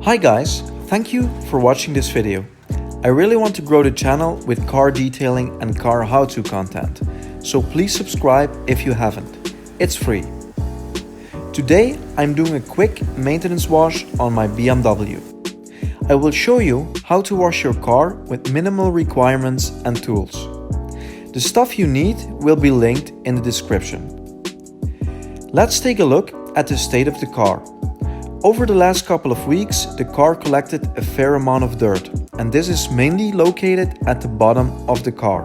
Hi guys, thank you for watching this video. I really want to grow the channel with car detailing and car how-to content, so please subscribe if you haven't. It's free. Today I'm doing a quick maintenance wash on my BMW. I will show you how to wash your car with minimal requirements and tools. The stuff you need will be linked in the description. Let's take a look at the state of the car. Over the last couple of weeks, the car collected a fair amount of dirt, and this is mainly located at the bottom of the car.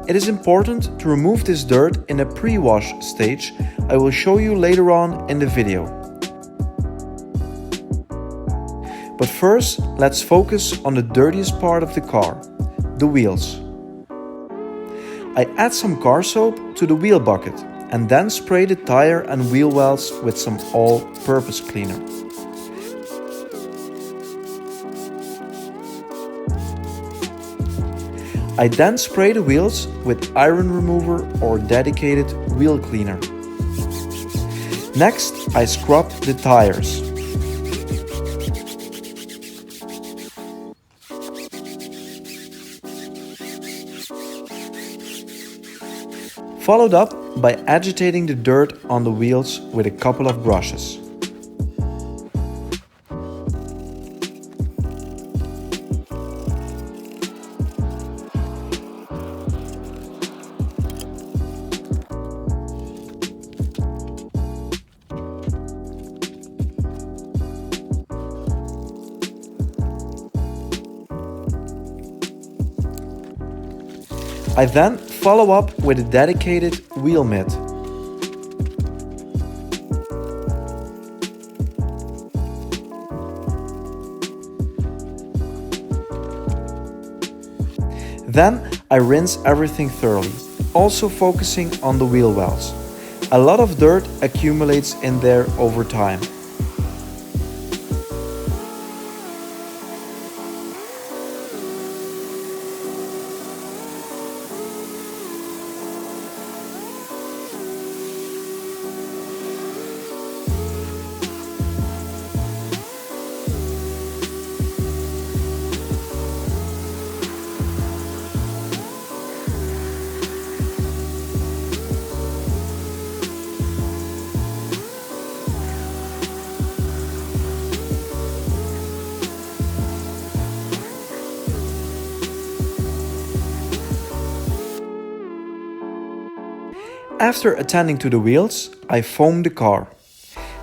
It is important to remove this dirt in a pre-wash stage I will show you later on in the video. But first, let's focus on the dirtiest part of the car, the wheels. I add some car soap to the wheel bucket and then spray the tire and wheel wells with some all-purpose cleaner. I then spray the wheels with iron remover or dedicated wheel cleaner. Next, I scrub the tires. Followed up by agitating the dirt on the wheels with a couple of brushes. I then follow up with a dedicated wheel mitt. Then I rinse everything thoroughly, also focusing on the wheel wells. A lot of dirt accumulates in there over time. After attending to the wheels, I foam the car.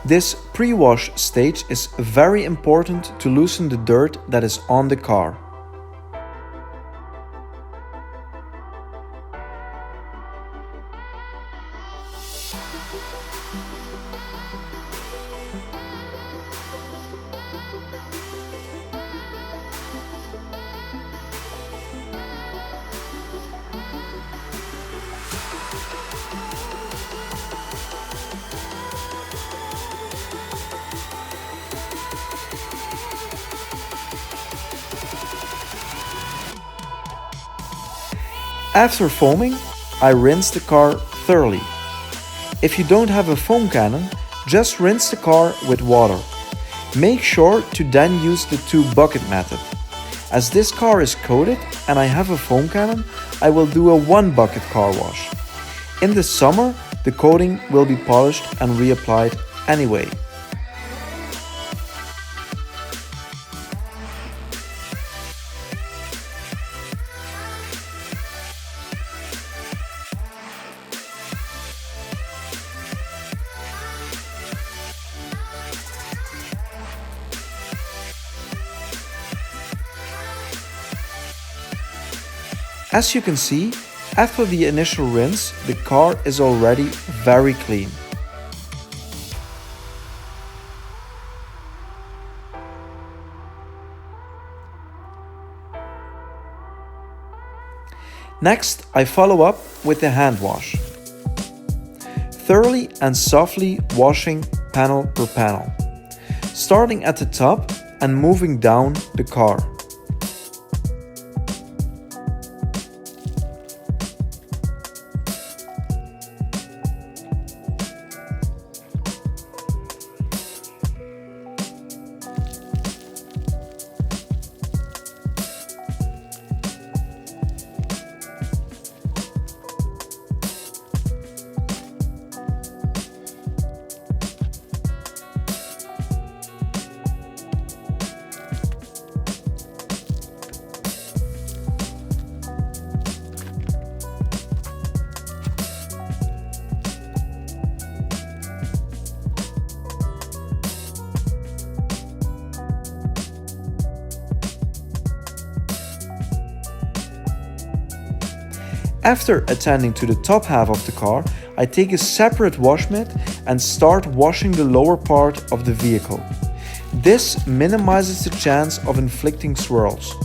This pre-wash stage is very important to loosen the dirt that is on the car. After foaming, I rinse the car thoroughly. If you don't have a foam cannon, just rinse the car with water. Make sure to then use the 2-bucket method. As this car is coated and I have a foam cannon, I will do a 1-bucket car wash. In the summer, the coating will be polished and reapplied anyway. As you can see, after the initial rinse, the car is already very clean. Next, I follow up with a hand wash. Thoroughly and softly washing panel per panel, starting at the top and moving down the car. After attending to the top half of the car, I take a separate wash mitt and start washing the lower part of the vehicle. This minimizes the chance of inflicting swirls.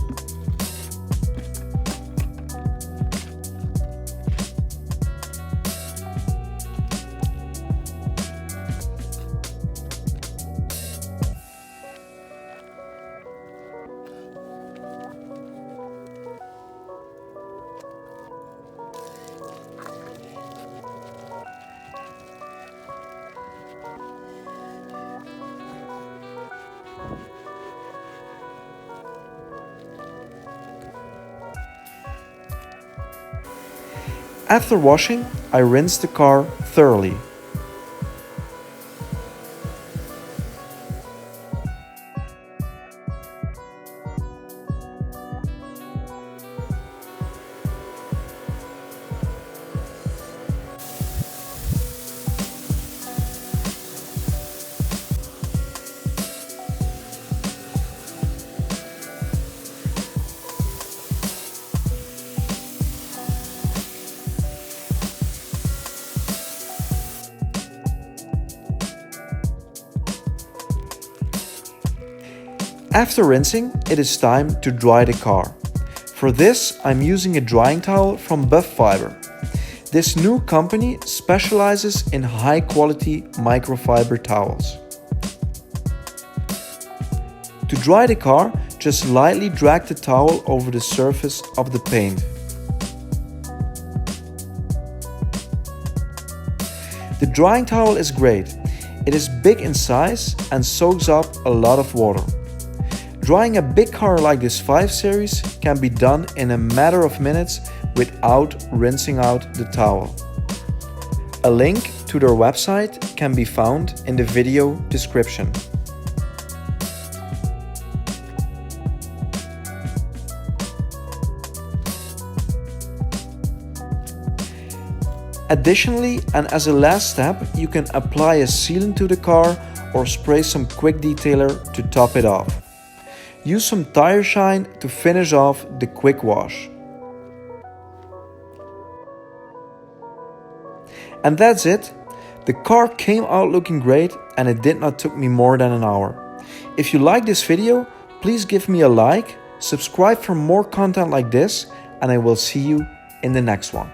After washing, I rinse the car thoroughly. After rinsing, it is time to dry the car. For this, I'm using a drying towel from Bufffiber. This new company specializes in high-quality microfiber towels. To dry the car, just lightly drag the towel over the surface of the paint. The drying towel is great. It is big in size and soaks up a lot of water. Drying a big car like this 5 Series can be done in a matter of minutes without rinsing out the towel. A link to their website can be found in the video description. Additionally, and as a last step, you can apply a sealant to the car or spray some quick detailer to top it off. Use some tire shine to finish off the quick wash. And that's it. The car came out looking great and it did not took me more than an hour. If you like this video, please give me a like, subscribe for more content like this, and I will see you in the next one.